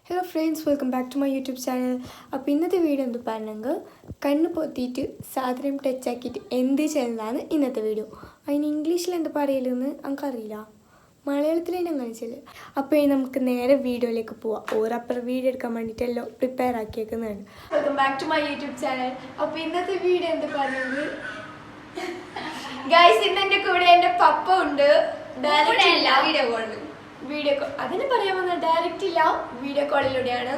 Hello friends, welcome back to my YouTube channel. അപ്പോൾ ഇന്നത്തെ video എന്ത് പറഞ്ഞെങ്കിൽ കണ്ണ് പൊത്തിയിട്ട് സാധനം ടച്ചാക്കിയിട്ട് എന്ത് ചെയ്യുന്നതാണ് ഇന്നത്തെ വീഡിയോ. അതിന് ഇംഗ്ലീഷിൽ എന്ത് പറയലെന്ന് നമുക്കറിയില്ല, മലയാളത്തിൽ തന്നെ അങ്ങനെ ചെയ്യില്ല. അപ്പോൾ നമുക്ക് നേരെ വീഡിയോയിലേക്ക് പോവാം. ഓരപ്പുറം വീഡിയോ എടുക്കാൻ വേണ്ടിയിട്ടെല്ലാം പ്രിപ്പയർ ആക്കിയേക്കുന്നതാണ്. Welcome back to my YouTube channel. അപ്പോൾ ഇന്നത്തെ വീഡിയോ എന്ത് പറഞ്ഞത് ഗൈസ്, ഇന്ന് എൻ്റെ കൂടെ എൻ്റെ പപ്പ ഉണ്ട്. വീഡിയോ കോൾ അതിന് പറയാൻ വന്ന ഡയറക്റ്റ് ഇല്ല, വീഡിയോ കോളിലൂടെയാണ്.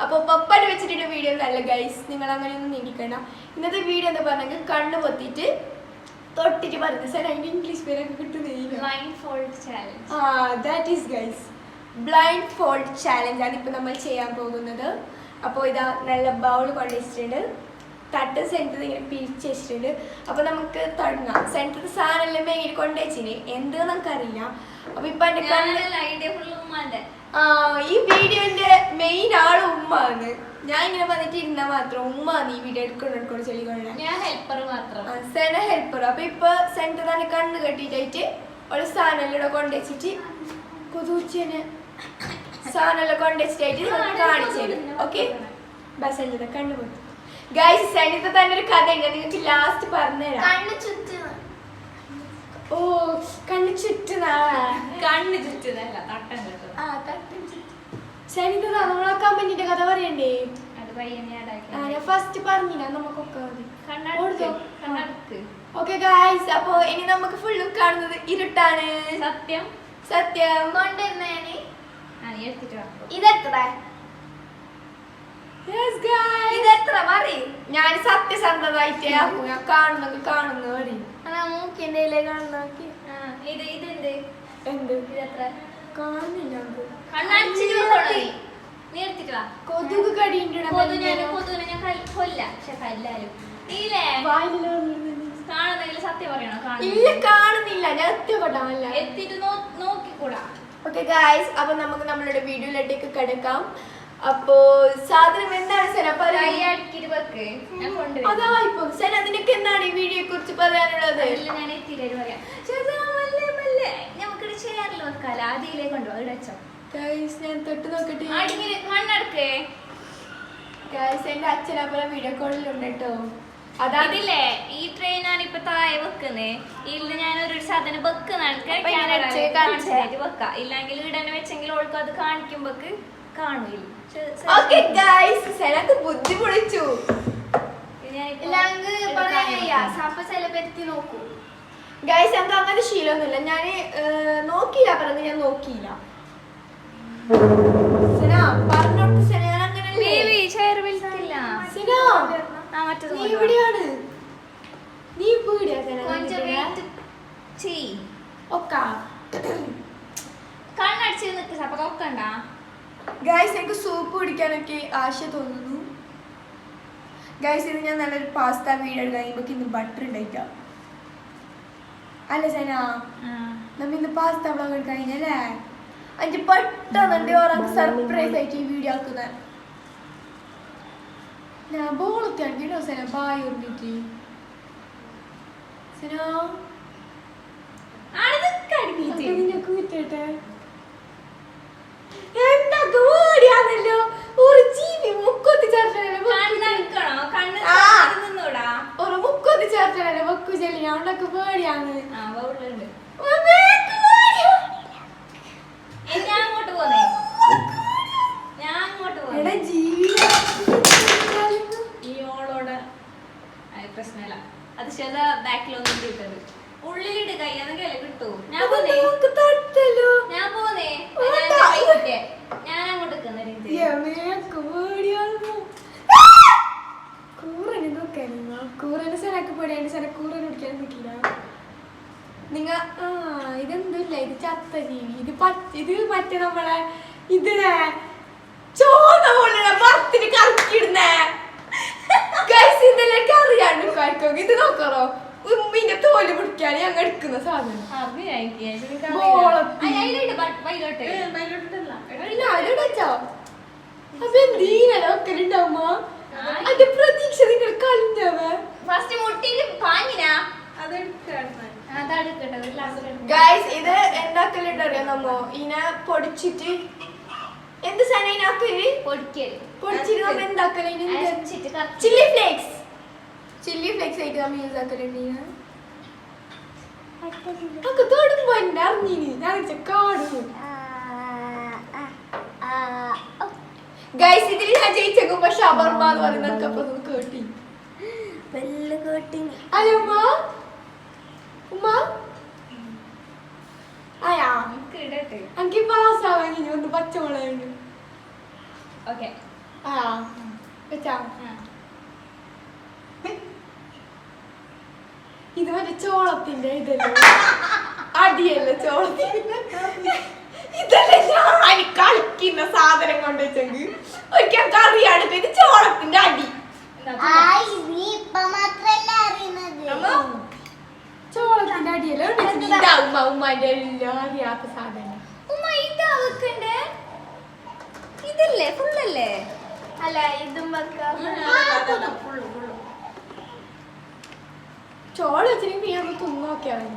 അപ്പോൾ പപ്പനെ വെച്ചിട്ട് വീഡിയോ നല്ല ഗൈസ്, നിങ്ങൾ അങ്ങനെയൊന്നും നീങ്ങിക്കണ്ട. ഇന്നത്തെ വീഡിയോ എന്താ പറഞ്ഞെങ്കിൽ കണ്ണ് പൊത്തിയിട്ട് തൊട്ടിട്ട് പറയുന്നത് സാർ അതിൻ്റെ ഇംഗ്ലീഷ് പേരൊക്കെ കിട്ടുന്നില്ല. That is guys blind fold challenge ആണ് ഇപ്പോൾ നമ്മൾ ചെയ്യാൻ പോകുന്നത്. അപ്പോൾ ഇതാ നല്ല ബൗൾ കൊണ്ടുവച്ചിട്ടുണ്ട്, തട്ട് സെൻറ്റർ ഇങ്ങനെ പിരിച്ച് വെച്ചിട്ടുണ്ട്. അപ്പോൾ നമുക്ക് തുടങ്ങാം. സെൻറ്റർ സാധനം മേങ്ങിട്ട് കൊണ്ടുവച്ചിന് എന്ത് നമുക്കറിയില്ല. അപ്പൊ ഇപ്പൊ എന്റെ ഈ വീഡിയോന്റെ മെയിൻ ആള് ഉമ്മാണ്. ഞാൻ ഇങ്ങനെ വന്നിട്ട് ഇരുന്നാ മാത്രം ഉമ്മാണ് ഈ വീഡിയോ എടുക്കൊണ്ട് ചൊല്ലിക്കൊണ്ട സെന ഹെൽപ്പർ. അപ്പൊ ഇപ്പൊ സെൻറ്റർ തന്നെ കണ്ണ് കെട്ടിട്ടായിട്ട് ഒരു സാധനം കൊണ്ടുവച്ചിട്ട് കൊതുച്ചനെ സാധനം കൊണ്ടുവച്ചിട്ടായിട്ട് നിങ്ങൾക്ക് കാണിച്ചു തരും. ഓക്കെ, ബസ് അല്ലത് കണ്ണ് പോയി ഗൈസ്. സെനിത്തെ തന്നെ ഒരു കഥ ഉണ്ട്, നിങ്ങൾക്ക് ലാസ്റ്റ് പറഞ്ഞുതരാം. ഓ കണ്ണ് ചുറ്റുന്നല്ല ശനിത നമ്മളെ കമ്പനിന്റെ കഥ പറയണ്ടേ? ഞാൻ ഫസ്റ്റ് പറഞ്ഞില്ല നമുക്കൊക്കെ. ഓക്കെ ഗൈസ്, അപ്പൊ ഇനി നമുക്ക് ഫുള്ളും കാണുന്നത് ഇരുട്ടാണ്. സത്യം സത്യം കൊണ്ടിരുന്നേന് ഇതെത്ര ഇതെത്ര പറ. ഞാൻ സത്യസന്ധതായിട്ട് ഞാൻ കാണുന്നെങ്കിൽ കാണുന്നു പറയും. മൂക്കിന്റെ കാണുന്ന കൊതുക് കടിയുണ്ട്. ഇല്ല കാണുന്നില്ല, ഞാൻ എത്തിപ്പെട്ടാമല്ല എത്തിട്ട് നോക്കിക്കൂടാ. ഓക്കെ ഗൈസ്, അപ്പൊ നമുക്ക് നമ്മളുടെ വീഡിയോയിലേക്ക് കിടക്കാം. അപ്പോ സാധനം എന്താണ് സെന അതായിപ്പോ സെന നിനക്ക് എന്താണ് ഈ വീഡിയോയെ കുറിച്ച് പറയാനുള്ളത്? ഞാൻ തൊട്ട് നോക്കട്ടെ. എന്റെ അച്ഛനപ്പുറം വീഡിയോ കോളിലുണ്ട് കേട്ടോ. അതാതില്ലേ ഈ ട്രെയിൻ ആണ് ഇപ്പൊ താഴെ വെക്കുന്നേ. ഇതിൽ ഞാനൊരു സാധനം വെക്കുന്നതാണ് വെക്ക. ഇല്ലെങ്കിൽ ഇവിടെ വെച്ചെങ്കിൽ ഓൾക്ക് അത് കാണിക്കുമ്പോക്ക് കാണൂല. ഓക്കെ ഗൈസ്, സെനക്ക് ബുദ്ധി പൊളിച്ചു. ഗൈസ് നമുക്ക് അങ്ങനെ ശീലമൊന്നുമില്ല. ഞാൻ നോക്കിയില്ല പറഞ്ഞ ഞാൻ നോക്കിയില്ല. പറഞ്ഞോട്ട് സെന ഞാൻ അങ്ങനെ നീ ഇവിടെയാണ്, നീ ഇപ്പൊ കണ്ണടിച്ച് നിൽക്ക്. അപ്പൊ നോക്കണ്ട ഗൈസ്, എനിക്ക് സൂപ്പ് കുടിക്കാനൊക്കെ ആശ തോന്നുന്നു. ഗൈസ്, ഇത് ഞാൻ നല്ലൊരു പാസ്ത വീഡിയോ എടുക്കാൻ ഇന്ന് ബട്ടർ ഉണ്ടായിട്ടാ അല്ല സെന. നമ്മ ഇന്ന് പാസ്ത വ്ളോഗ് എടുക്കാൻ കഴിഞ്ഞല്ലേ? എനിക്ക് പെട്ടെന്നുണ്ട് ഓരോ സർപ്രൈസ് ആയിട്ട് ഈ വീഡിയോ ആക്കുന്ന. ഞാൻ ബോളൊക്കെ ആക്കിട്ടോ സെന ബായ് ഓർമ്മിട്ട് സെന നിനക്ക് വിറ്റേ എന്താണല്ലോ ഒരു ജീവി മുക്കൊത്തി ചേർത്തല്ലേ ഒരു മുക്കൊത്തി ചേർത്തല്ലേ വെക്കു ചെല്ലി. അവണ്ടൊക്കെ പേടിയാണ്. പ്രശ്നമില്ല, അത് ചില ബാക്കിലൊന്നും കിട്ടത് ഉള്ളിലിട്ട് കൈ അതൊക്കെ കിട്ടൂ. ഞാൻ പോന്നേ ഞാൻ അങ്ങോട്ട് നിങ്ങ ഇതെന്തല്ല, ഇത് ചത്ത ജീവി. ഇത് മറ്റേ നമ്മളെ ഇതിനെ ചോന്ന പോലെ പത്തിന് കറക്കിടുന്നേ. ഇതെല്ലാം അറിയാണ്ട് കഴിക്കോ. ഇത് നോക്കറോ ഉമ്മിന്റെ തോല് പിടിക്കാൻ ഞങ്ങൾ എടുക്കുന്ന സാധനം. അപ്പൊ എന്തിനാ അതിന്റെ പ്രതീക്ഷ നിങ്ങൾ കളിഞ്ഞവ ഗൈസ്. ഇത് എന്താക്കലിട്ടറിയാം നമ്മോ ഇതിനെ പൊടിച്ചിട്ട് എന്ത് സാധനം പൊടിച്ചിട്ട് നമ്മ എന്താക്കല് ചില്ലി ഫ്ലേക്സ് ആയിട്ട് നമ്മ യൂസ് ആക്കലുണ്ട് തൊടുമ്പോ എന്നെ അറിഞ്ഞീന് ഞാൻ കാണുന്നു ഗൈസ് ഇതിൽ ഞാൻ ജയിച്ചേക്കുമ്പോ ഷവർമ എന്ന് പറയുന്നതൊക്കെ അപ്പൊ കേട്ടി അയ്യോ ഉമ്മ ആയാ എനിക്ക് പാസ്സാവാൻ ഇനി ഒന്ന് പച്ചമുളകുണ്ട് ആ വെച്ചാ ഇത് മറ്റേ ചോളത്തിന്റെ ഇതല്ലേ അടിയല്ല ചോളത്തിന്റെ ഇതല്ലേ ഞാൻ കളിക്കുന്ന സാധനം കൊണ്ടുവച്ചെങ്കിൽ ഒരിക്കൽ കറിയാണ് ഇത് ചോളത്തിന്റെ അടി ചോളത്തിന്റെ അടിയല്ല ഉമ്മാന്റെ എല്ലാം അറിയാത്ത സാധനം ഇതല്ലേ ഫുള്ളല്ലേ അല്ല ഇതും ചോള വെച്ചിട്ട് ഞാൻ തിന്നോക്കിയാണ്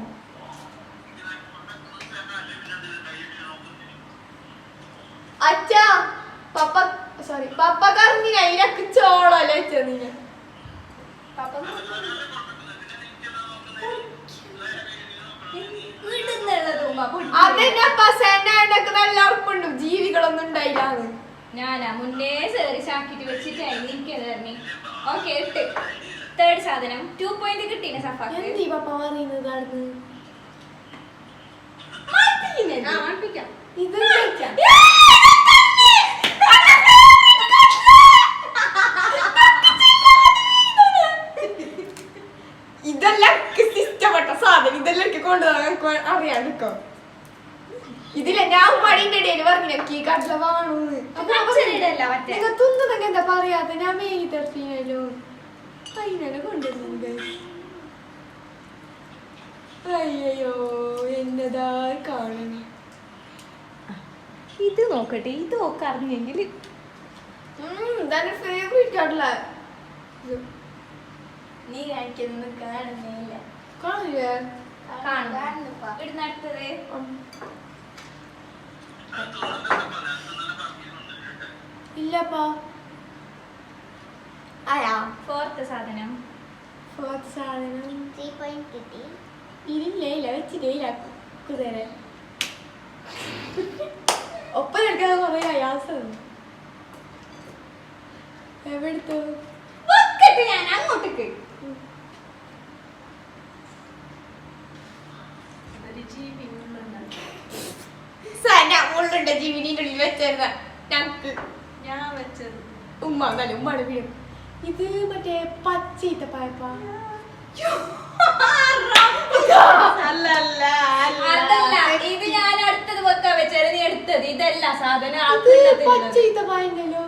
അച്ഛാ പപ്പ കറിഞ്ഞിന് അതിനൊക്കെ ചോളല്ല വെച്ചതിന് അതെന്നെ പസേനക്ക് നല്ല ഉറപ്പുണ്ട് ജീവികളൊന്നും ഉണ്ടായില്ലാന്ന് ഞാനാ മുന്നേ ശാക്കിട്ട് വെച്ചിട്ടായി എനിക്കതറിഞ്ഞി ഓക്കെ 8 തേർഡ് സാധനം 2 പോയിന്റ് കിട്ടീനെ സഫാക്ക് എന്ത് പപ്പ പറയുന്നതാണ് ഇത് ഇതെല്ലാം ഇഷ്ടപ്പെട്ട സാധനം ഇതെല്ലാം കൊണ്ടുപോകാൻ അറിയാണ്ടിരിക്കോ ഇതിലെ ഞാൻ മടിന്റെ ഇടയിൽ പറഞ്ഞു കടല വാണൂന്ന് നിങ്ങൾ തിന്നതൊക്കെ എന്താ പറയാത്ത ഞാൻ മേരി തർപ്പീനല്ലോ അതിനെ കൊണ്ടുവരുന്നുണ്ട് അയ്യോ എന്നതാ കാണുന്നു ഇത് നോക്കട്ടെ ഇത് ഒക്കെ അറിഞ്ഞെങ്കിൽ ഇതാണ് ഫേവറേറ്റ് കടല നീ കാണിക്കുന്നത് കാണുന്നില്ല കാണില്ലേ ഇടുന്നടുത്തത് ഇല്ലപ്പാ ആയാ ഫോർത്ത് സാധനം കിട്ടി ഇല്ല വെച്ചിട്ടില്ല കുതിര ഒപ്പം എടുക്കാതെ കൊറേ അയാസം എവിടുത്തു ഞാൻ അങ്ങോട്ടേക്ക് ഉള്ളുണ്ട് ജീവിനിന്റെ ഉള്ളിൽ വെച്ചിരുന്ന ഞങ്ങക്ക് ഞാൻ വെച്ചത് ഉമ്മ നല്ല ഉമ്മയുടെ വീട് ഇത് മറ്റേ പച്ചീത്തപ്പായപ്പാ അതല്ല ഇത് ഞാൻ അടുത്തത് വെക്കാൻ വെച്ചാൽ നീ എടുത്തത് ഇതല്ല സാധനം പച്ചീത്തപ്പായല്ലോ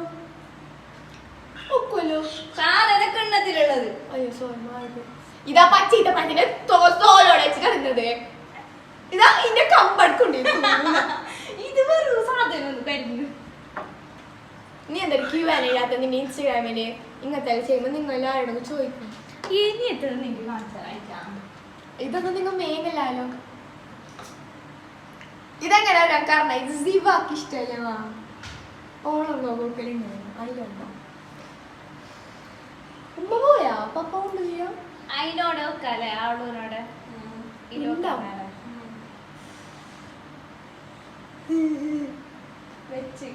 ഒക്കല്ലോ സാധന കിണ്ണത്തിലുള്ളത് അയ്യോ സോറി ഇതാ പച്ചീത്തപ്പായത്തിന്റെ തോലോടെ വെച്ച് കിടന്നത് ഇതാ ഇതിന്റെ കമ്പടുക്കൊണ്ടിരിക്കുന്നു ഇത് വെറും സാധനം ഒന്ന് കരിഞ്ഞു നീ എന്താ ക്യൂആനില്ലാത്ത നിന്റെ ഇൻസ്റ്റാഗ്രാമില് ഇങ്ങനത്തെ ചെയ്യുമ്പോ നിങ്ങൾ എല്ലാവരോടും ചോദിക്കും ഇനി എത്ര നിങ്ങൾക്ക് കാണിച്ചാൽ ഇതൊന്നും നിങ്ങൾ മേങ്ങലാലോ ഇതെങ്ങനെ കാരണം ഇത് സിവാക്ക് ഇഷ്ടമല്ലേ ഓണം നോക്കലുണ്ട് അതിലുണ്ടോ ഉമ്മ പോയാ പപ്പ കൊണ്ട് ചെയ്യാ അതിനോട് വെക്കാല്ലേ ആളൂരോട് വെച്ച്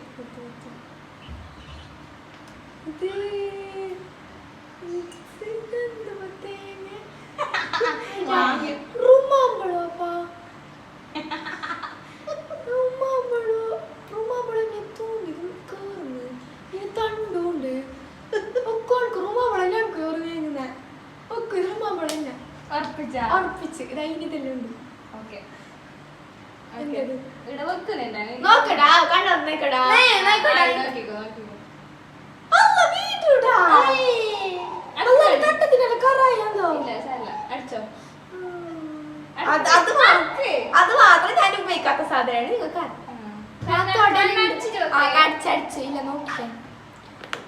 തണ്ടുണ്ട് ഉറപ്പിച്ച് ഇതെല്ലാം ഉണ്ട് നോക്കടാ കണ്ണടാ അത് മാത്രം ഞാൻ ഉപയോഗിക്കാത്ത സാധനമാണ് നിങ്ങൾക്ക് അടിച്ചടിച്ചു ഇല്ല നോക്കിയ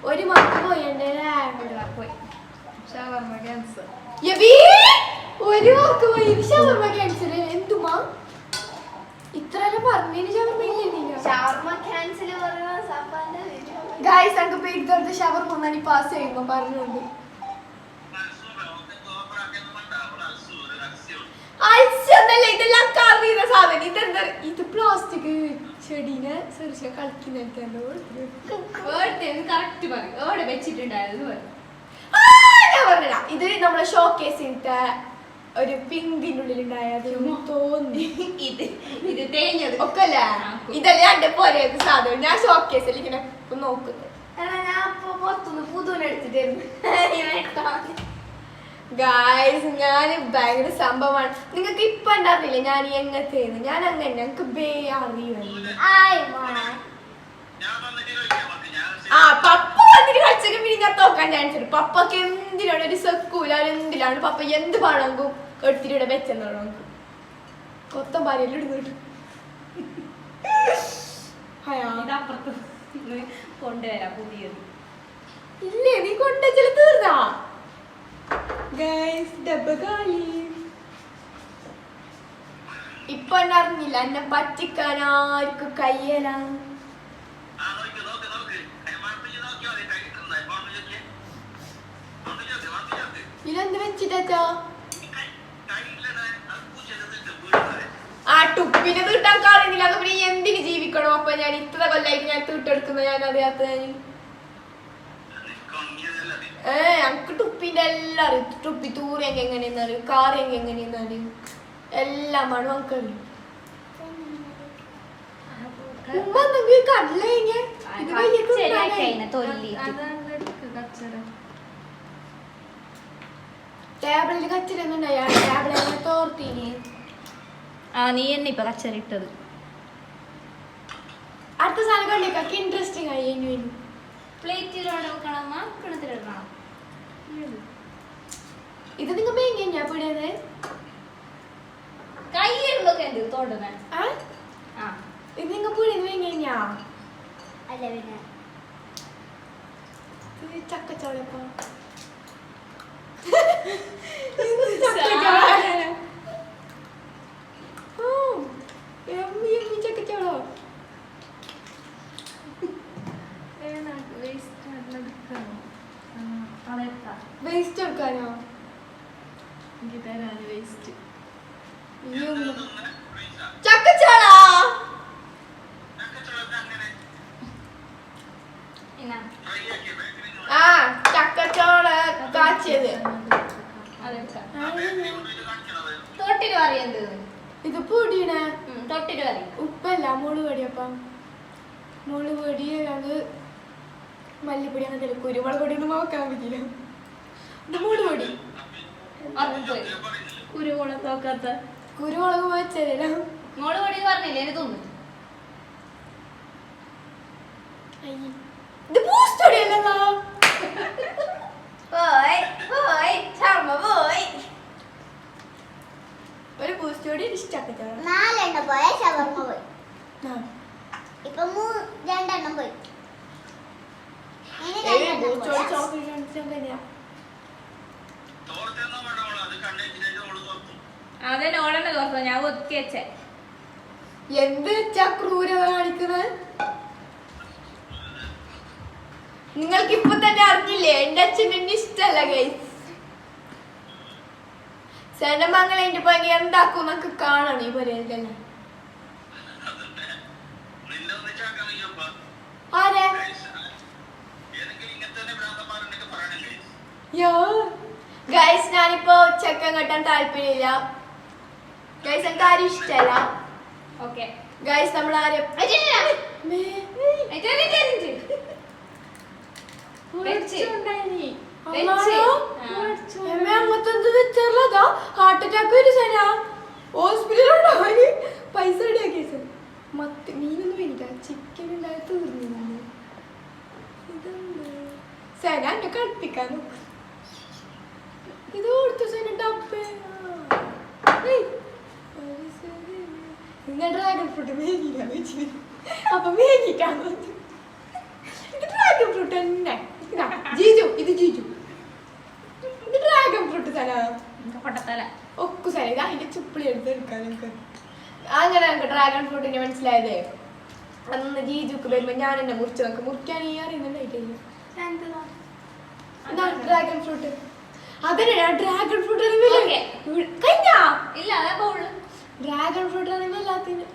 ഒരു മാർക്ക് പോയി ഷവർമ ക്യാൻസർ ഒരു മാർക്ക് പോയി ഷവർമ ക്യാൻസർ എന്തുമാ ഇത്രയെല്ലാം പറഞ്ഞതിന് ഷവർമ ഇല്ല ഗൈസ് അങ്ങ് പേടിത്തോടുത്ത് ഷവർ വന്നാണ് പാസ് ചെയ്യുമ്പോ പറഞ്ഞുകൊണ്ട് അയച്ചതല്ലേ ഇതെല്ലാം കറിയുന്ന സാധനം ഇതെന്താ ഇത് പ്ലാസ്റ്റിക് ചെടീനെ സെറിച്ച് കളിക്കുന്നുണ്ടോ കറക്റ്റ് പറയും എവിടെ വെച്ചിട്ടുണ്ടായിരുന്നു ഞാൻ പറഞ്ഞ ഇത് നമ്മളെ ഷോക്കേസിന്റെ ഒരു പിങ്കിന്റെ ഉള്ളിലുണ്ടായത് തോന്നി ഇത് തേഞ്ഞത് ഒക്കെ അല്ലേ ഇതല്ലേ എന്റെ പോരെ സാധനം ഞാൻ ഷോക്കേസിൽ ഇങ്ങനെ നോക്കുന്നത് ഞാൻ ഇപ്പൊ പുറത്തുനിന്ന് പുതുവെടുത്തിട്ടായിരുന്നു ഗായ്സ് ഞാൻ ഭയങ്കര സംഭവമാണ് നിങ്ങൾക്ക് ഇപ്പൊ ഉണ്ടായിരുന്നില്ല ഞാൻ എങ്ങനത്തേന്ന് ഞാൻ അങ്ങനെ ഞങ്ങക്ക് ബേ അറിയുമല്ലോ ആ പപ്പ വന്നിട്ട് കളിച്ചൊക്കെ പിന്നെ ഞാൻ തോക്കാൻ ചാൻസ് ഉണ്ട് പപ്പക്ക് എന്തിനാണ് ഒരു സെക്കൂല എന്തിനാണ് പപ്പ എന്ത് പണമെങ്കിൽ എടുത്തിട്ട് ഇവിടെ വെച്ചെന്നോ കൊത്തം പാരെല്ലാം ഇടുന്നുണ്ട് അപ്പുറത്ത് കൊണ്ടുവരാം പുതിയത് ഇല്ലേ നീ കൊണ്ടുവച്ചാൽ തീർന്നാ ഗൈസ് ഡബ്ബ കാലി ഇപ്പൊ അറിഞ്ഞില്ല എന്നെ പറ്റിക്കാൻ ആർക്കും കയ്യലാണ് ഇതെന്ത് വെച്ചിട്ടാ ആ ടുപ്പിനെ തീട്ടാൻ അറിയുന്നില്ല അത് പിന്നെ എന്തിന് ജീവിക്കണോ അപ്പൊ ഞാൻ ഇത്ര കൊല്ലായിട്ട് ഞാൻ തീട്ടെടുക്കുന്ന ഞാൻ അറിയാത്ത ഞങ്ങക്ക് ടുപ്പിന്റെ എല്ലാം അറിയും ടുപ്പി തൂറി എങ്ങനെയെന്ന് അറിയും കാറ് എങ്ങനെയെന്ന് അറിയും എല്ലാം ആണ് നമുക്കറിയും ഉമ്മ എന്തെങ്കിലും കടല ടേബിളിൽ കച്ചറൊന്നുണ്ടായി ടേബിളിൽ തോർത്തീന് നീ എന്നെ ഇപ്പൊ കച്ചറിട്ടത് അടുത്ത സാധനം കണ്ടേക്കൊക്കെ ഇൻട്രസ്റ്റിംഗ് ആയി ഇനി പ്ലേറ്റിലോടെ വെക്കണം കിണത്തിലിടണം ഇത് നിങ്ങൾ എങ്ങനെയാ പിടിയത് കൈയിടുമ്പൊക്കെ എന്ത് തോടുന്ന ഇത് നിങ്ങൾ പിടിയത് എങ്ങനെയാ അല്ല പിന്നെ ചക്കച്ചോളപ്പോ ചക്കച്ചോളോ വേസ്റ്റ് എടുക്കാനോ ചക്കച്ചോള ആ ചക്കച്ചോള കാച്ചിയത് തൊട്ടിട്ട് പറയുന്നത് ഇത് പൊടിയണേ തൊട്ടിട്ട് പറയും ഉപ്പല്ല മുളക് പൊടിയപ്പം മുളക് പൊടി അത് മല്ലിപ്പൊടി അങ്ങനെ കുരുമുളക് പൊടി ഒന്നും നോക്കാൻ പറ്റില്ല ഇത് മുളക് പൊടി കുരുമുളക് നോക്കാത്ത കുരുമുളക് വെച്ചതല്ല മുളക് പൊടി പറഞ്ഞില്ലേ എനിക്ക് തോന്നുന്നു ഇത് ബൂസ്റ്റ് പൊടിയല്ലോ ഒരു ബൂസ്റ്റ് പൊടി ഇഷ്ടപ്പെട്ടു 4 എണ്ണം പോയ ഷവർമ്മ പോയി ഇപ്പൊ 2 പോയി അതെ നോളന്നെ തോർത്തോ ഞാൻ ഒതുക്കി വെച്ചേ എന്ത് വെച്ചാ ക്രൂരത കാണിക്കുന്നത് നിങ്ങൾക്ക് ഇപ്പൊ തന്നെ അറിഞ്ഞില്ലേ എന്റെ അച്ഛൻ എന്നെ ഇഷ്ടല്ല ഗൈസ് സേനമംഗല എന്റെ പകി എന്താക്കും എന്നൊക്കെ കാണണം ഈ പറയുന്നത് തന്നെ ആരെ ഗൈസ് ഞാനിപ്പോ ചെക്കൻ കെട്ടാൻ താല്പര്യമില്ല ഗൈസ് എനിക്ക് ആരും ഇഷ്ടല്ല ഗൈസ് നമ്മൾ ആരും അങ്ങനത്തെ വെച്ചുള്ളതാ ഹാർട്ട് അറ്റാക്ക് ഒരു സേന ഹോസ്പിറ്റലുണ്ടാവാന് പൈസ റെഡിയാക്കിയ മത്തി മീനൊന്നും വേണ്ട ചിക്കൻ ഉണ്ടായി തീർന്നു സേന എന്നെ കളിപ്പിക്കാൻ നോക്കും ഇത് കൊടുത്തു സേന ഡബ്ബേ ഡ്രാഗൺ ഫ്രൂട്ട് മേഗിയില്ല വെച്ചിട്ട് അപ്പൊ മേഗിക്കാന്ന് ഡ്രാഗൺ ഫ്രൂട്ട് തന്നെ ജീജു ഇത് ജീജു ഇത് ഡ്രാഗൺ ഫ്രൂട്ട് പൊട്ടത്തല ഒക്കെ സ്ഥലം ഇത് അതിന്റെ ചുപ്പിളി എടുത്ത് എടുക്കാൻ നമുക്ക് അങ്ങനെ നമുക്ക് ഡ്രാഗൺ ഫ്രൂട്ടിനെ മനസ്സിലായതേ അന്ന് ജീജുക്ക് വരുമ്പോ ഞാൻ എന്നെ മുറിച്ച് നോക്ക് മുറിക്കാൻ ഈ അറിയുന്നുണ്ടായിട്ടില്ല ഡ്രാഗൺ ഫ്രൂട്ട് അതന്നെ ഞാൻ ഡ്രാഗൺ ഫ്രൂട്ട് കഴിഞ്ഞാ ഇല്ല അതാ ബൗള് ഡ്രാഗൺ ഫ്രൂട്ട് ആണെങ്കിൽ എല്ലാത്തിനും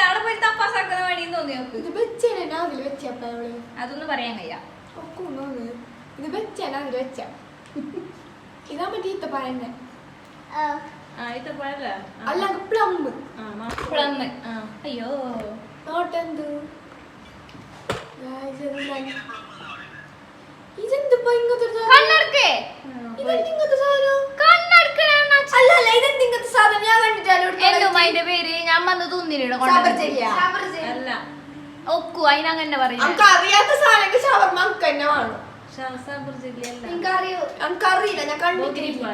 അവിടെ പോയി തപ്പാസാക്കുന്ന പണിയും തോന്നി നോക്ക്. ഇത് വെച്ചേനെ ഞാൻ അതിൽ വെച്ചപ്പ അവള് അതൊന്നും പറയാൻ കഴിയ. ഇത് വെച്ചാ അതിൽ വെച്ച ഇതാ മറ്റേ ഈത്തപ്പഴന്നെ അല്ല പ്ലം അയ്യോ നോട്ടെന്ത് ഇതെന്തിപ്പോ ഇങ്ങനത്തെ കണ്ണടക്കേ ഇതെന്തിങ്ങനത്തെ സാധനം കണ്ണടക്കണ അല്ലല്ല ഇതെന്തിങ്ങനത്തെ സാധനം ഞാൻ എന്തോ അതിന്റെ പേര് ഞാൻ വന്ന് തുന്നിലിട അല്ല ഒക്കു അതിനങ്ങനെ പറയും നമുക്ക് അറിയാത്ത സാധനം ഷവർമ്മ നമുക്ക് തന്നെ വേണം എനിക്കറിയില്ല ഞാൻ കണ്ടിട്ടില്ല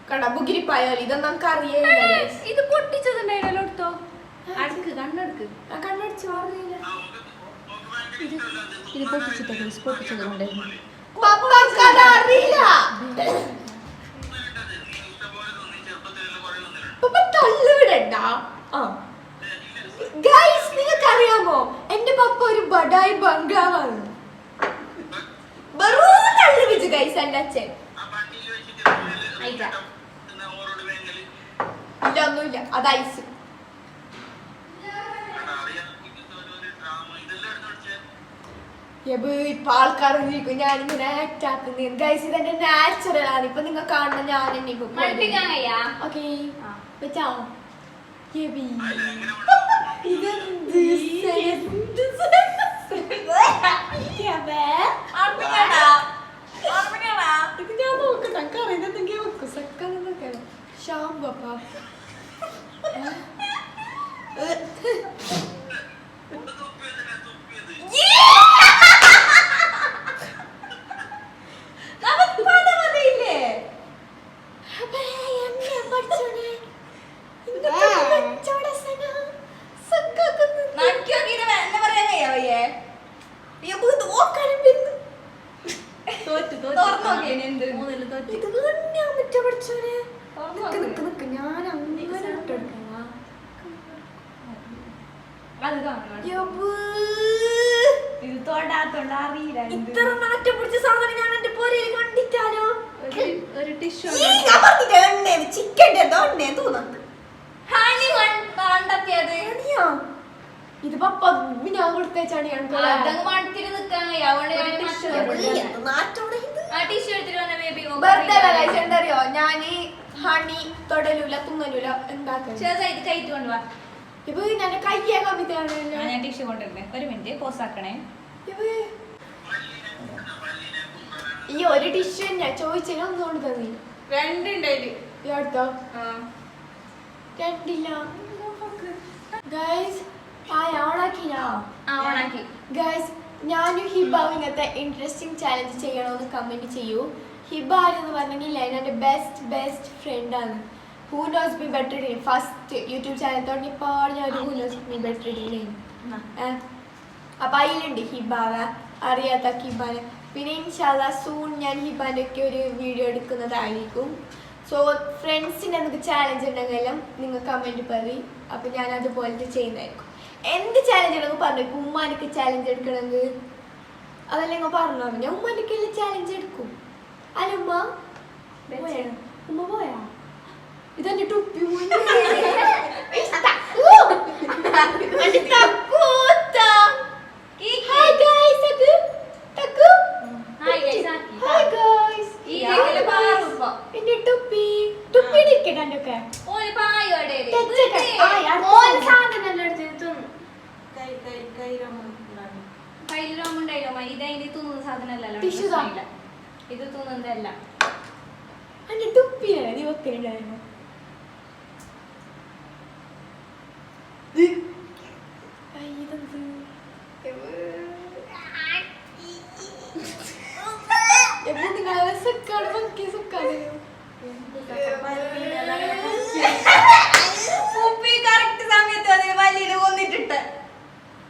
കണ്ട ബുഗിരിപ്പായാലും ഇതൊന്നും നമുക്ക് അറിയില്ല ഇത് പൊട്ടിച്ചതുണ്ടായില്ലോ എടുത്തോ അടുക്ക് കണ്ണടുക്ക് കണ്ണടിച്ചു അറിയില്ല ഇത് പൊട്ടിച്ചതുണ്ടായിരുന്നു അറിയില്ല തള്ളിവിടണ്ട ഗൈസ് നിങ്ങൾക്ക് അറിയാമോ എന്റെ പപ്പ ഒരു ബഡായി ബംഗ്ലാവാണ് വെറും തള്ളി വെച്ചു ഗൈസ് എന്റെ അച്ഛൻ ഇല്ല ഒന്നുമില്ല അത് ഐസ് ഇപ്പൊ ആൾക്കാർ ഞാനിങ്ങനെ ആക്ട് ആക്കുന്നത് ഗൈസ് ഇതെന്റെ നാച്ചുറൽ ആണ് ഇപ്പൊ നിങ്ങൾ കാണുന്ന ഞാൻ തന്നെ ഓക്കെ വെച്ചോ ഇത് ഞാൻ നോക്കട്ടെ അറിയുന്ന എന്തെങ്കിലും വെക്കും സെക്കൻഡ് ഷാമ്പപ്പ ഞാൻ അങ്ങനെ ഇത് തൊടാത്തോണ്ട അറിയില്ല ഇത്ര നാറ്റം പിടിച്ച സാധനം ഞാൻ എന്റെ പോരയിൽ കണ്ടിട്ടാലോ ഒരു ടിഷ്യൂ ചിക്കൻ്റെ തോന്നുന്നു ഇത് പപ്പ ഞാൻ കൊടുത്തേച്ചാണ് എന്തറിയോ ഞാന് ഹണി തൊടലൂല തുന്നലൂല ഉണ്ടാക്കാം ഇപ്പൊ ഞാൻ കയ്യേ കവിതയാണ് ഞാൻ ടിഷ്യൂ കൊണ്ടുവരുന്നേ ഒരു മിനിറ്റ് പോസ് ആക്കണേ ഈ ഒരു ടിഷ്യൂ ഞാൻ ചോദിച്ചതിന് ഒന്നുകൊണ്ട് തന്നി രണ്ടുണ്ടായില് ഈ അടുത്തോ രണ്ടില്ല ഗൈസ് ഓണാക്കി ഗൈസ് ഞാനും ഹിബാവും ഇങ്ങനത്തെ ഇൻട്രസ്റ്റിംഗ് ചാലഞ്ച് ചെയ്യണമെന്ന് കമന്റ് ചെയ്യൂ ഹിബ ആരെന്ന് പറഞ്ഞെങ്കിൽ എൻ്റെ ബെസ്റ്റ് ഫ്രണ്ട് ആണ് who knows me better day first YouTube channel തുടങ്ങിയപ്പോൾ ഞാൻ ഒരു who knows me better day അപ്പം അതിലുണ്ട് ഹിബാവ അറിയാത്ത ഹിബാനെ പിന്നെ ഇൻഷാല്ലാ സൂൺ ഞാൻ ഹിബാൻ്റെ ഒക്കെ ഒരു വീഡിയോ എടുക്കുന്നതായിരിക്കും സോ ഫ്രണ്ട്സിൻ്റെ നമുക്ക് ചാലഞ്ച് ഉണ്ടെങ്കിലും നിങ്ങൾ കമൻറ്റ് പറയും അപ്പം ഞാൻ അതുപോലത്തെ ചെയ്യുന്നതായിരിക്കും എന്ത് ചാലഞ്ച് ഉണ്ടെങ്കിൽ പറഞ്ഞു ഇപ്പം ഉമ്മാനൊക്കെ ചാലഞ്ച് എടുക്കണമെങ്കിൽ അതല്ലെങ്കിൽ പറഞ്ഞോ ഞാൻ ഉമ്മാനൊക്കെ എല്ലാം ചാലഞ്ച് എടുക്കും അല്ല ഉമ്മ ഉമ്മ പോയാ ഇതെന്റെ ടുപ്പി ഇത് തോന്നുന്നതല്ല എന്റെ ടുപ്പിയാണ് നീ വെക്കലുണ്ടായിരുന്നു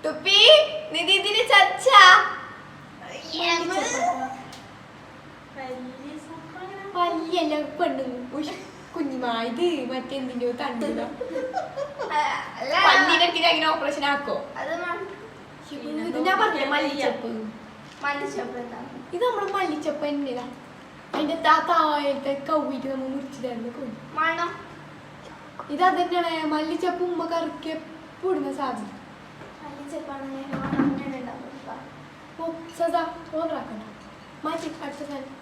ടുപ്പി നിധിതിന് ചച്ച പല്ലിയല്ല പെണ്ണു പല്ലിനൊക്കെ അങ്ങനെ ഓപ്പറേഷൻ ആക്കോ ഇത് ഞാൻ പറഞ്ഞില്ലേ മല്ലിച്ചപ്പ് ഇത് നമ്മുടെ മല്ലിച്ചപ്പ് തന്നെയാ അതിന്റെ താഴത്തെ കൗവിട്ട് നമ്മൾ മുറിച്ചിട്ടായിരുന്നു മണം ഇത് അതന്നെയാണ് മല്ലിച്ചപ്പ് ഉമ്മ കറിക്ക് എപ്പോഴും ഇടുന്ന സാധനം സദാ ഓവറാക്കണ്ട മാറ്റി അടുത്ത സാധനം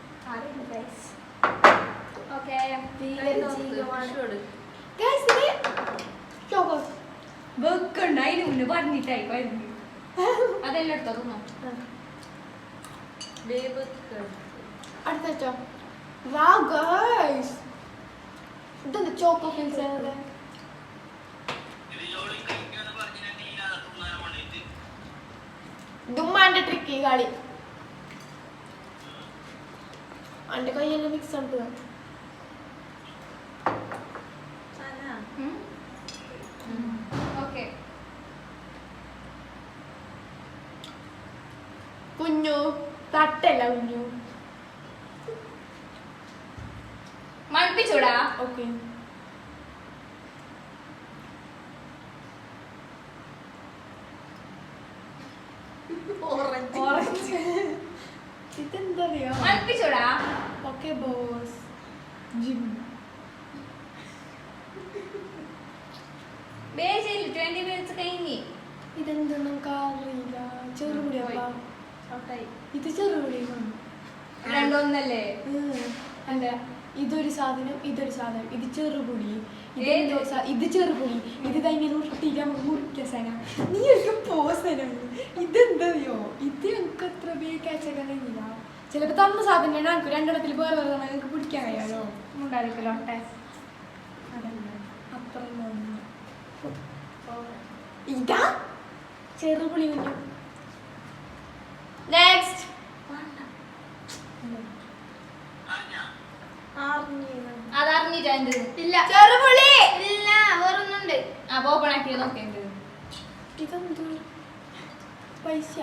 വെക്കണ്ട അതിന് മുന്നേ പറഞ്ഞിട്ടായി അതെല്ലാം എടുത്തോ അടുത്ത ഇതെന്താ ചോക്കോ ഫിൽസ് ദുമ്മാന്റെ ട്രിക്ക് ഈ കളി അന്റെ കയ്യെല്ലാം മിക്സ് ആണ് കുഞ്ഞു തട്ടല്ല കുഞ്ഞു മടുപ്പിച്ചൂടാ ഓക്കെ ഇതെന്താ അറിയോ മടുപ്പിച്ചൂടാ ഓക്കെ ബോസ് ജിം ബേജയിൽ 20 മിനിറ്റ്സ് കഴിഞ്ഞി ഇതെന്താ നമുക്ക് അറിയില്ല ചെറുപുളിയാ ഇത് ചെറുപുളിയാണ് രണ്ടൊന്നല്ലേ അല്ല ഇതൊരു സാധനം ഇതൊരു സാധനം ഇത് ചെറുപുളി ഇത് ചെറുപുളി ഇത് ഇങ്ങനെ ഉരുട്ടിയിട്ട് നമുക്ക് മുറിക്കുക സാധനം നീ ഒക്കെ പോസനാണ് ഇതെന്തറിയോ ഇത് എനിക്ക് അത്ര ഉപയോഗിക്കാച്ചില്ല ചിലപ്പോൾ തന്ന സാധനം ഞങ്ങൾക്ക് രണ്ടെണ്ണത്തിൽ വേറെ വേറെ ഞങ്ങൾക്ക് പിടിക്കാൻ കഴിയാലോ ഉണ്ടായിരിക്കലോട്ടെ അതല്ല അത്ര ഇതാ ചെറുപുളി കുഞ്ഞു നെക്സ്റ്റ് അതറിഞ്ഞിട്ടാ ഇല്ല ചെറുപുളി ഇല്ല വേറൊന്നുണ്ട് അപ്പൊ ഓപ്പൺ ആക്കി നോക്കേണ്ടത് ഇതെന്ത് പൈസ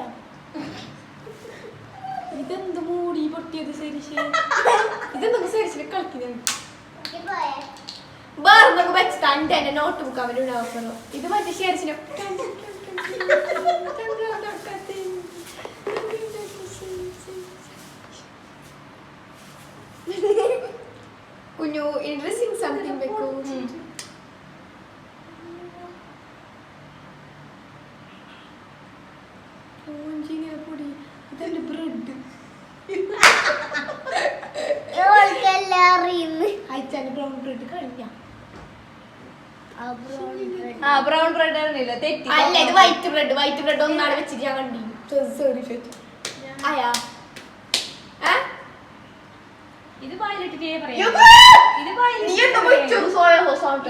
ഇതെന്ത് മൂടി പൊട്ടിയത് ശരിശ ഇതെന്തൊക്കെ ശരിശരി കളിക്കുന്നത് വേറെ വെച്ചിട്ട് എൻ്റെ നോട്ട് ബുക്ക് അവരുടെ അവസരം ഇത് മറ്റേ ശരിശിനെ കുഞ്ഞു ഇൻട്രസ്റ്റിംഗ് സംതിങ് വെക്കൂ പൊടി ഇതെന്റെ ബ്രെഡ് അയച്ചാല് ബ്രൗൺ ബ്രെഡ് കഴിഞ്ഞ ബ്രൗൺ ബ്രെഡ് ആയിരുന്നില്ല തെറ്റി അല്ല ഇത് വൈറ്റ് ബ്രെഡ് ഒന്നാണ് വെച്ചിട്ട് ഞാൻ കണ്ടി ആയാ ഇത് പാലിട്ടിട്ടേ പറയാം ഇത്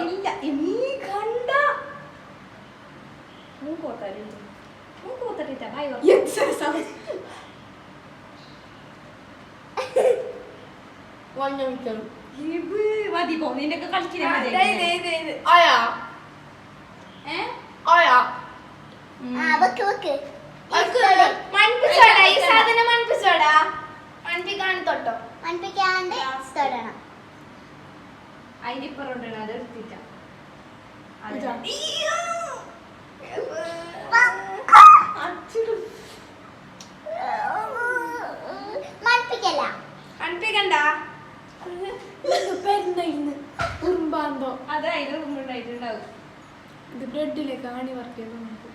ഇല്ല നീ കണ്ട മതി പോ നിന്റെ കളിക്കാൻ ആയാ ആയാ മൺപിച്ചോടാ ഈ സാധനം മൺപിച്ചോടാ മൺപിക്കാണ് തൊട്ടോ മൺപിക്കാണ്ട് തൊടണം അതിന്റെ ഇപ്പറോട്ടാണ് അത് എടുത്തിട്ട മൺപിക്കല്ല മൺപിക്കണ്ട ഉറുമ്പാന്തോ അത് അതിന് ഉണ്ടായിട്ടുണ്ടാവും ഇത് ബ്രെഡിലേക്ക് ആണി വർക്ക് ചെയ്ത് നമുക്ക്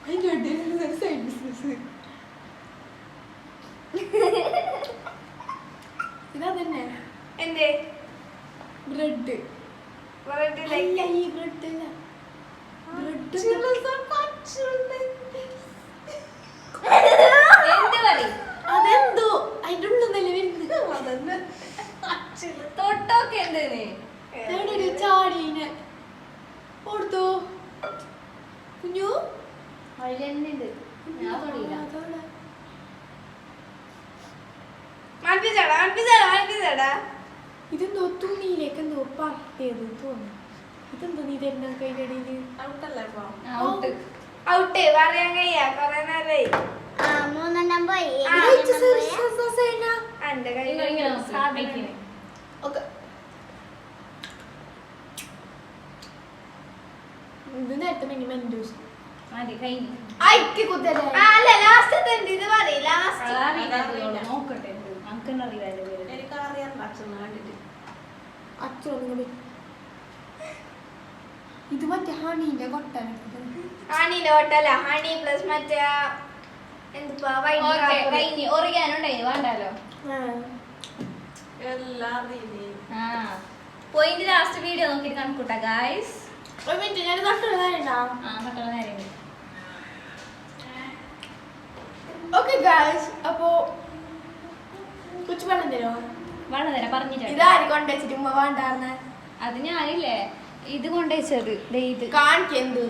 അതിന്റെ സൈഡ് ബിസിനസ് ഇതാ തന്നെ എന്തേ ബ്രെഡ് ബ്രെഡിലേക്ക് ഈ ബ്രെഡ് അല്ല ബ്രെഡ് എന്ത് പറയും അതെന്തോ അതിന്റെ ഉള്ളിൽ വരുന്നത് അതന്നെ തൊട്ടൊക്കെ എന്തേനെ ചാടീനെ കൊടുത്തോ കുഞ്ഞു അതിലെന്നുണ്ട് ഞാൻ തൊടിയില്ല ഇതെന്തോ തുണിയിലേക്ക് എന്തോ പറയത് തോന്നുന്നു ഇതെന്തോ നീ തരുന്ന കൈകടിയില് ഔട്ട് പറയാൻ കഴിയാ കൊറേ നേരമായി മൂന്നെണ്ണം പോയി എന്റെ കൈ ഇത് നേരത്തെ മിനിമം ജ്യൂസ് മതി കഴിഞ്ഞു ഐക്ക് കുത്തല്ലേ അല്ല ലാസ്റ്റ് ഇത് മതി ലാസ്റ്റ് നോക്കട്ടെ നമുക്കെന്നെ അറിയാലോ അച്ഛനൊന്നും ഇത് മറ്റേ ഹണീന്റെ കൊട്ടാണ് ഹണിന്റെ ഹോട്ടല ഹണി പ്ലസ് മറ്റേ എന്തുപ്പാ കഴിഞ്ഞു ഒറിയാനുണ്ടായി വേണ്ടല്ലോ പോയിന്റ് ലാസ്റ്റ് വീഡിയോ നോക്കിട്ട് കണക്കൂട്ടാ ഗായ്സ് ഒരു മിനിറ്റ് ഞാൻ തട്ടുള്ളതായിട്ടാ കട്ടുള്ള നേരം ഓക്കെ ഗായ്സ് അപ്പോ കുച്ചു വെള്ളം തരുമോ വേണ്ട തരാം പറഞ്ഞിട്ട് ഇതാര് കൊണ്ടുവച്ചിട്ട് ഉമ്മ വേണ്ടാർന്ന അത് ഞാനില്ലേ ഇത് കൊണ്ടുവച്ചത് ഇത് കാണിക്കെന്ത്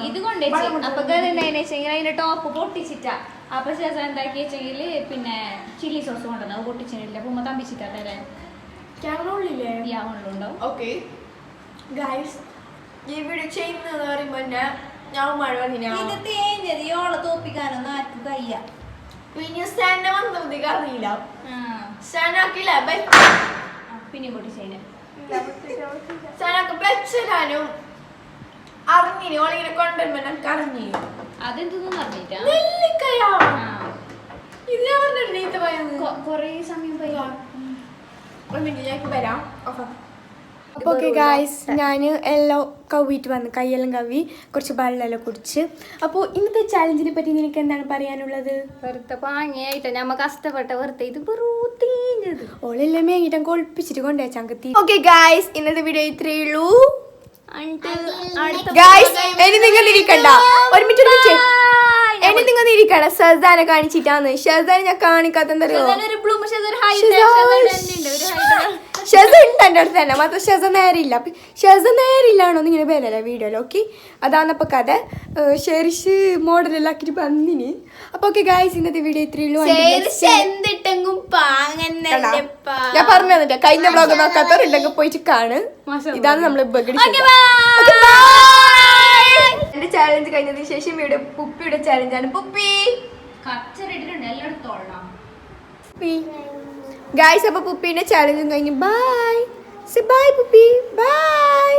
ഇത് കൊണ്ടുവച്ചു അപ്പൊ എന്താണെന്ന് വെച്ചെങ്കിൽ അതിന്റെ ടോപ്പ് പൊട്ടിച്ചിട്ടാ അപ്പൊ ശേഷം എന്താക്കി വെച്ചെങ്കിൽ പിന്നെ ചില്ലി സോസ് കൊണ്ടുവന്നു അത് പൊട്ടിച്ചിട്ടില്ല അപ്പൊ ഉമ്മ തമ്പിച്ചിട്ടാ തരാൻ ക്യാമറ ഉള്ളില്ലേ ഉണ്ടാവും ഓക്കെ ഗായ്സ് ഈ വീഡിയോ ചെയ്യുന്നത് പറയുമ്പോ ഞാൻ മഴ വന്നിനാ ഇത് തേഞ്ഞത് ഓളെ തോപ്പിക്കാനൊന്നും ആർക്കും കയ്യ പിന്നെ സ്റ്റാൻഡ് വന്നത് അറിയില്ല സ്റ്റാൻഡ് ആക്കില്ല പിന്നെ പൊട്ടിച്ചതിന് സ്റ്റാൻഡ് വെച്ചാലും അറിഞ്ഞിന് ഓളിങ്ങനെ കൊണ്ടുവരുമ്പോ എനിക്ക് അറിഞ്ഞു അതെന്തൊന്നും പറഞ്ഞിട്ടാ നെല്ലിക്കയാ ഇത് ഞാൻ പറഞ്ഞിട്ടുണ്ട് ഇത് കൊറേ സമയം പോയി വരാം അപ്പോൾ ഓക്കെ ഗായ്സ് ഞാൻ എല്ലാം കവിയിട്ട് വന്ന് കൈയെല്ലാം കവി കുറച്ച് വെള്ളമെല്ലാം കുടിച്ച് അപ്പോൾ ഇന്നത്തെ ചാലഞ്ചിനെ പറ്റി നിനക്ക് എന്താണ് പറയാനുള്ളത് വെറുതെ പാങ്ങിയായിട്ട് നമ്മ കഷ്ടപ്പെട്ട വെറുതെ ഇത് വെറുതീഞ്ഞത് ഓളെല്ലാം മേങ്ങിട്ട് കൊളിപ്പിച്ചിട്ട് കൊണ്ടുവച്ചാൽ ഓക്കെ ഗായ്സ് ഇന്നത്തെ വീഡിയോ ഇത്രയേ ഉള്ളൂ ഗായ്സ് ഇനി നിങ്ങൾ ഇരിക്കണ്ട ഒരു മിനിറ്റ് ഇനി നിങ്ങൾ ഇരിക്കണ്ട ഷഹസാനെ കാണിച്ചിട്ടാന്ന് ഷഹസാനെ ഞാൻ കാണിക്കാത്ത എന്താ ഷെസ ഉണ്ട് എൻ്റെ അടുത്ത് തന്നെ മാത്രം ഷെസ നേരില്ല ഷെസ നേരില്ലാണോ ഇങ്ങനെ പേരല്ല വീഡിയോയിൽ ഓക്കെ അതാണപ്പോൾ കഥ ഷെറിഷ് മോഡലെല്ലാം ആക്കിയിട്ട് വന്നിന് അപ്പോൾ ഓക്കെ ഗായ്സ് ഇന്നത്തെ വീഡിയോ ഇത്രയുള്ളൂ ഞാൻ പറഞ്ഞു തന്നിട്ട് കഴിഞ്ഞ വ്ളോഗ് നോക്കാത്തവരുണ്ടെങ്കിൽ പോയിട്ട് കാണ് ഇതാണ് നമ്മൾ എന്റെ ചാലഞ്ച് കഴിഞ്ഞതിന് ശേഷം വീഡിയോ പുപ്പിയുടെ ചാലഞ്ചാണ് പുപ്പി ഗായ്സ് അപ്പോൾ പുപ്പീൻ്റെ ചാലഞ്ചും കഴിഞ്ഞ് ബൈ ബൈ പുപ്പി ബൈ